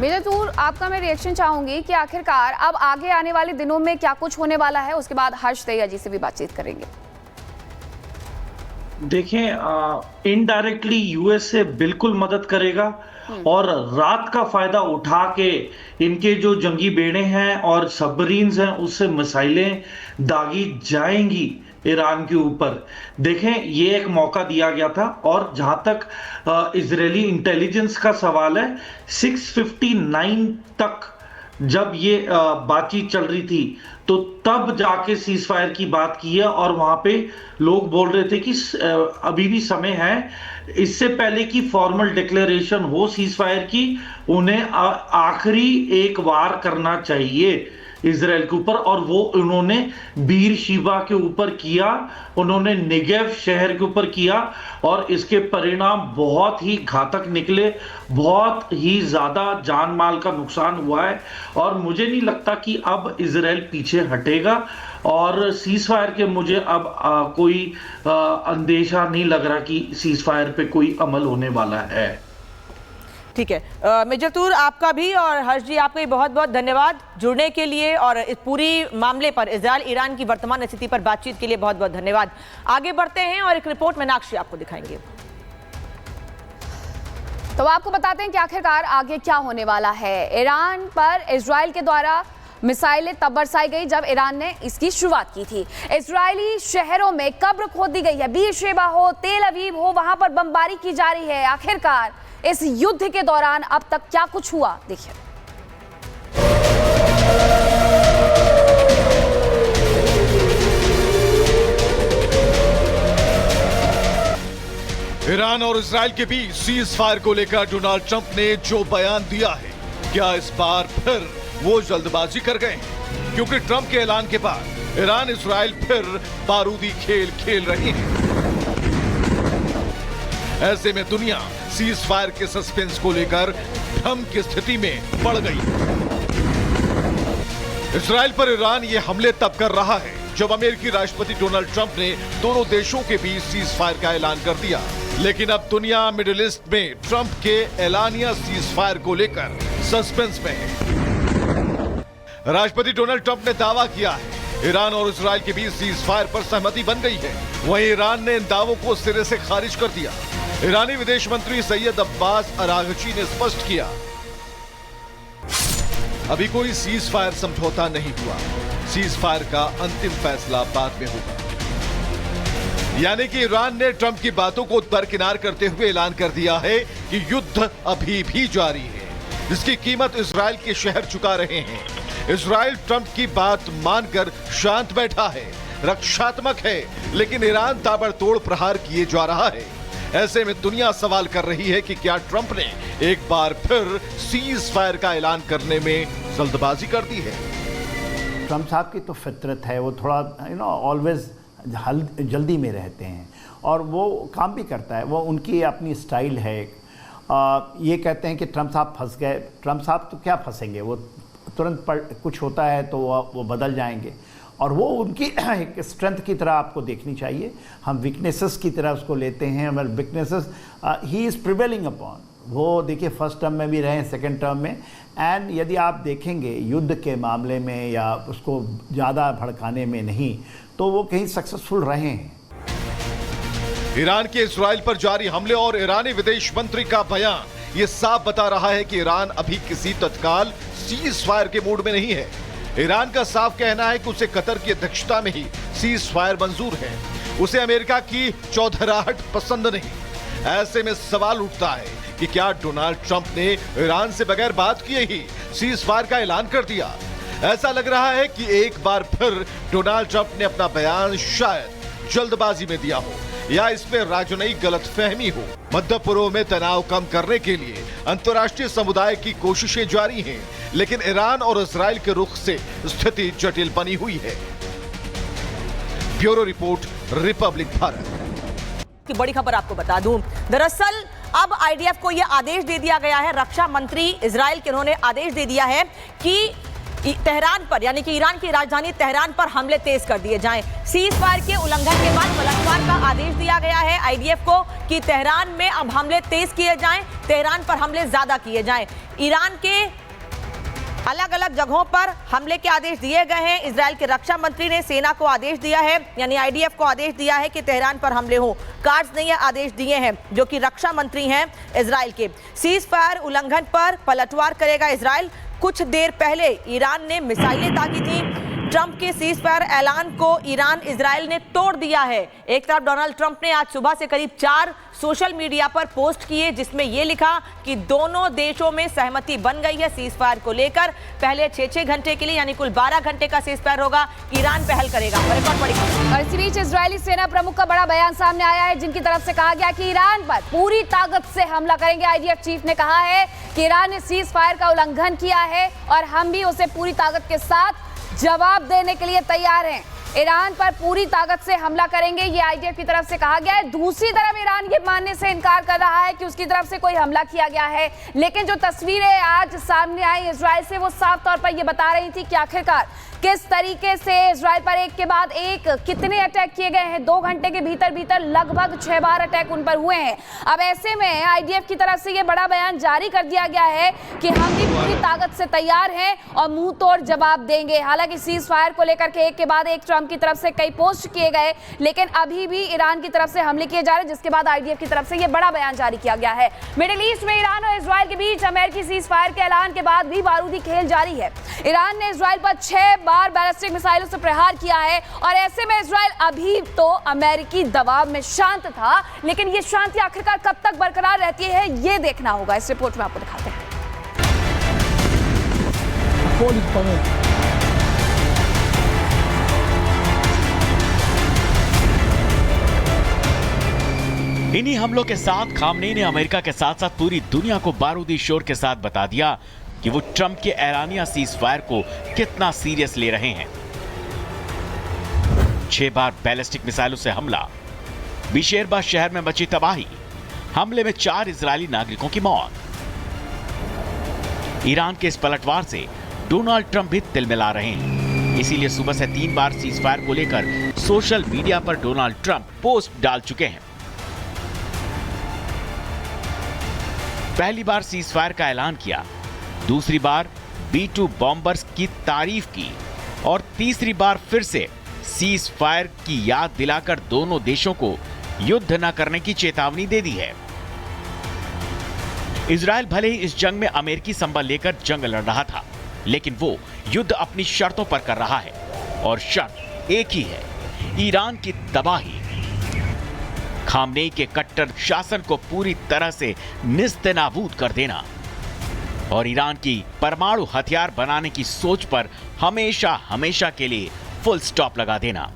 Major तूर, आपका मैं reaction चाहूंगी कि आखिरकार अब आगे आने वाले दिनों में क्या कुछ होने वाला है। उसके बाद हर्ष दहिया जी से भी बातचीत करेंगे। देखें, इनडायरेक्टली यूएसए बिल्कुल मदद करेगा और रात का फायदा उठा के इनके जो जंगी बेड़े हैं और सबमरीन्स हैं उससे मिसाइलें दागी जाएंगी ईरान के ऊपर। देखें, ये एक मौका दिया गया था और जहां तक इजरायली इंटेलिजेंस का सवाल है, 6:59 तक जब ये बातचीत चल रही थी तो तब जाके सीज फायर की बात की है और वहां पे लोग बोल रहे थे कि अभी भी समय है। इससे पहले कि फॉर्मल डिक्लेरेशन हो सीज फायर की, उन्हें आखिरी एक वार करना चाहिए इजराइल के ऊपर, और वो उन्होंने बीर शिबा के ऊपर किया, उन्होंने नेगेव शहर के ऊपर किया और इसके परिणाम बहुत ही घातक निकले। बहुत ही ज्यादा जान माल का नुकसान हुआ है और मुझे नहीं लगता कि अब इजराइल पीछे हटेगा और सीज फायर के मुझे अब कोई अंदेशा नहीं लग रहा कि सीज फायर पे कोई अमल होने वाला है। ठीक है मेजर तूर, आपका भी और हर्ष जी आपका भी बहुत बहुत धन्यवाद जुड़ने के लिए और इस पूरी मामले पर, इजराइल ईरान की वर्तमान स्थिति पर बातचीत के लिए बहुत बहुत धन्यवाद। आगे बढ़ते हैं और एक रिपोर्ट मीनाक्षी आपको दिखाएंगे। तो आपको बताते हैं कि आखिरकार आगे क्या होने वाला है। ईरान पर इजराइल के द्वारा मिसाइलें तब बरसाई गई जब ईरान ने इसकी शुरुआत की थी। इजरायली शहरों में कब्र खोद दी गई है, बीर शेबा हो, तेल अवीव हो, वहां पर बमबारी की जा रही है। आखिरकार इस युद्ध के दौरान अब तक क्या कुछ हुआ, देखिए। ईरान और इजराइल के बीच सीज फायर को लेकर डोनाल्ड ट्रंप ने जो बयान दिया है, क्या इस बार फिर वो जल्दबाजी कर गए? क्योंकि ट्रंप के ऐलान के बाद ईरान इजराइल फिर बारूदी खेल खेल रही है। ऐसे में दुनिया सीज फायर के सस्पेंस को लेकर भ्रम की स्थिति में पड़ गई। इजराइल पर ईरान ये हमले तब कर रहा है जब अमेरिकी राष्ट्रपति डोनाल्ड ट्रंप ने दोनों देशों के बीच सीज फायर का ऐलान कर दिया। लेकिन अब दुनिया मिडिल ईस्ट में ट्रंप के ऐलानिया सीज फायर को लेकर सस्पेंस में है। राष्ट्रपति डोनाल्ड ट्रंप ने दावा किया है ईरान और इजराइल के बीच सीज फायर पर सहमति बन गई है। वहीं ईरान ने इन दावों को सिरे से खारिज कर दिया। ईरानी विदेश मंत्री सैयद अब्बास अरागची ने स्पष्ट किया, अभी कोई सीज फायर समझौता नहीं हुआ, सीज फायर का अंतिम फैसला बाद में होगा। यानी कि ईरान ने ट्रंप की बातों को दरकिनार करते हुए ऐलान कर दिया है कि युद्ध अभी भी जारी है, जिसकी कीमत इजराइल के शहर चुका रहे हैं। इजराइल ट्रंप की बात मानकर शांत बैठा है, रक्षात्मक है, लेकिन ईरान ताबड़तोड़ प्रहार किए जा रहा है। ऐसे में दुनिया सवाल कर रही है कि क्या ट्रंप ने एक बार फिर सीज फायर का ऐलान करने में जल्दबाजी कर दी है? ट्रंप साहब की तो फितरत है, वो थोड़ा ऑलवेज जल्दी में रहते हैं और वो काम भी करता है, वो उनकी अपनी स्टाइल है। ये कहते हैं कि ट्रंप साहब फंस गए। ट्रंप साहब तो क्या फंसेंगे, वो तुरंत कुछ होता है तो वो बदल जाएंगे और वो उनकी एक स्ट्रेंथ की तरह आपको देखनी चाहिए। हम वीकनेसेस की तरह उसको लेते हैं, हमारे weaknesses he is prevailing upon. वो देखिए फर्स्ट टर्म में भी रहे, सेकंड टर्म में, एंड यदि आप देखेंगे युद्ध के मामले में या उसको ज़्यादा भड़काने में नहीं, तो वो कहीं सक्सेसफुल रहे हैं। ईरान के इजराइल पर जारी हमले और ईरानी विदेश मंत्री का बयान ये साफ बता रहा है कि ईरान अभी किसी तत्काल सीज फायर के मूड में नहीं है। ईरान का साफ कहना है कि उसे कतर की अध्यक्षता में ही सीज फायर मंजूर है, उसे अमेरिका की चौधराहट पसंद नहीं। ऐसे में सवाल उठता है कि क्या डोनाल्ड ट्रंप ने ईरान से बगैर बात किए ही सीज फायर का ऐलान कर दिया? ऐसा लग रहा है कि एक बार फिर डोनाल्ड ट्रंप ने अपना बयान शायद जल्दबाजी में दिया हो या इसमें राजनयिक गलतफहमी हो। मध्य पूर्व में तनाव कम करने के लिए अंतर्राष्ट्रीय समुदाय की कोशिशें जारी हैं, लेकिन ईरान और इजराइल के रुख से स्थिति जटिल बनी हुई है। Bureau report, Republic Bharat. की बड़ी खबर आपको बता दूं, दरअसल अब आईडीएफ को यह आदेश दे दिया गया है, रक्षा मंत्री इजराइल के उन्होंने आदेश दे दिया है कि तेहरान पर यानी कि ईरान की राजधानी तेहरान पर हमले तेज कर दिए जाएं। सीज फायर के उल्लंघन के बाद पलटवार का आदेश दिया गया है आईडीएफ को कि तेहरान में अब हमले तेज किए जाएं, तेहरान पर हमले ज्यादा किए जाएं। ईरान के अलग अलग जगहों पर हमले के आदेश दिए गए हैं। इजराइल के रक्षा मंत्री ने सेना को आदेश दिया है, यानी आईडीएफ को आदेश दिया है कि तेहरान पर हमले हो। कार्ड्स ने यह आदेश दिए हैं जो कि रक्षा मंत्री हैं इजराइल के। सीज फायर उल्लंघन पर पलटवार करेगा इजराइल। कुछ देर पहले ईरान ने मिसाइलें दागी थी। ट्रंप के सीज फायर ऐलान को ईरान इजराइल ने तोड़ दिया है। एक तरफ डोनाल्ड ट्रंप ने आज सुबह से करीब 4 सोशल मीडिया पर पोस्ट किए जिसमें यह लिखा कि दोनों देशों में सहमति बन गई है सीज फायर को लेकर। पहले 6-6 घंटे के लिए यानी कुल 12 घंटे का सीज फायर होगा। ईरान पहल करेगा। और इसी बीच इजरायली सेना प्रमुख का बड़ा बयान सामने आया है जिनकी तरफ से कहा गया कि ईरान पर पूरी ताकत से हमला करेंगे। आईडीएफ चीफ ने कहा है कि ईरान ने सीज फायर का उल्लंघन किया है और हम भी उसे पूरी ताकत के साथ जवाब देने के लिए तैयार हैं। ईरान पर पूरी ताकत से हमला करेंगे, ये आईडीएफ की तरफ से कहा गया है। दूसरी तरफ ईरान ये मानने से इनकार कर रहा है कि उसकी तरफ से कोई हमला किया गया है, लेकिन जो तस्वीरें आज सामने आई इजराइल से वो साफ तौर पर ये बता रही थी कि आखिरकार किस तरीके से इजराइल पर एक के बाद एक कितने अटैक किए गए हैं। 2 घंटे के भीतर लगभग 6 बार अटैक उन पर हुए हैं। अब ऐसे में आईडीएफ की तरफ से ये बड़ा बयान जारी कर दिया गया है कि हम भी पूरी ताकत से तैयार हैं और मुंह तोड़ जवाब देंगे। हालांकि सीज फायर को लेकर के एक के बाद एक ट्रंप की तरफ से कई पोस्ट किए गए, लेकिन अभी भी ईरान की तरफ से हमले किए जा रहे हैं, जिसके बाद आईडीएफ की तरफ से ये बड़ा बयान जारी किया गया है। मिडिल ईस्ट में ईरान और इजराइल के बीच अमेरिकी सीज फायर के ऐलान के बाद भी बारूदी खेल जारी है। ईरान ने इजराइल पर 6 बार बैलिस्टिक मिसाइलों से प्रहार किया है और ऐसे में इजराइल अभी तो अमेरिकी दबाव में शांत था, लेकिन ये शांति आखिरकार कब तक बरकरार रहती है ये देखना होगा। इस रिपोर्ट में आपको दिखाते हैं। इन्हीं हमलों के साथ खामनेई ने अमेरिका के साथ साथ पूरी दुनिया को बारूदी शोर के साथ बता दिया कि वो ट्रंप के ऐलानिया सीज फायर को कितना सीरियस ले रहे हैं। 6 बार बैलिस्टिक मिसाइलों से हमला, बिशेरबा शहर में मची तबाही, हमले में 4 इजरायली नागरिकों की मौत। ईरान के इस पलटवार से डोनाल्ड ट्रंप भी तिलमिला रहे हैं, इसीलिए सुबह से 3 बार सीज फायर को लेकर सोशल मीडिया पर डोनाल्ड ट्रंप पोस्ट डाल चुके हैं। पहली बार सीज फायर का ऐलान किया, दूसरी बार B-2 बॉम्बर्स की तारीफ की और तीसरी बार फिर से सीज फायर की याद दिलाकर दोनों देशों को युद्ध न करने की चेतावनी दे दी है। इजराइल भले ही इस जंग में अमेरिकी संबल लेकर जंग लड़ रहा था, लेकिन वो युद्ध अपनी शर्तों पर कर रहा है और शर्त एक ही है, ईरान की तबाही। खामनेई के कट्टर शासन को पूरी तरह से निस्तेनाबूद कर देना और ईरान की परमाणु हथियार बनाने की सोच पर हमेशा हमेशा के लिए फुल स्टॉप लगा देना।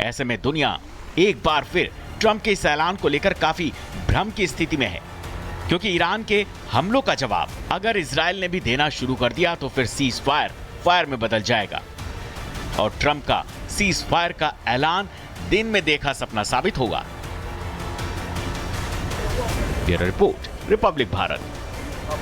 ऐसे में दुनिया एक बार फिर ट्रंप के इस ऐलान को लेकर काफी भ्रम की स्थिति में है, क्योंकि ईरान के हमलों का जवाब अगर इजराइल ने भी देना शुरू कर दिया तो फिर सीज फायर में बदल जाएगा और ट्रंप का सीज फायर का ऐलान दिन में देखा सपना साबित होगा। Bureau report, Republic Bharat.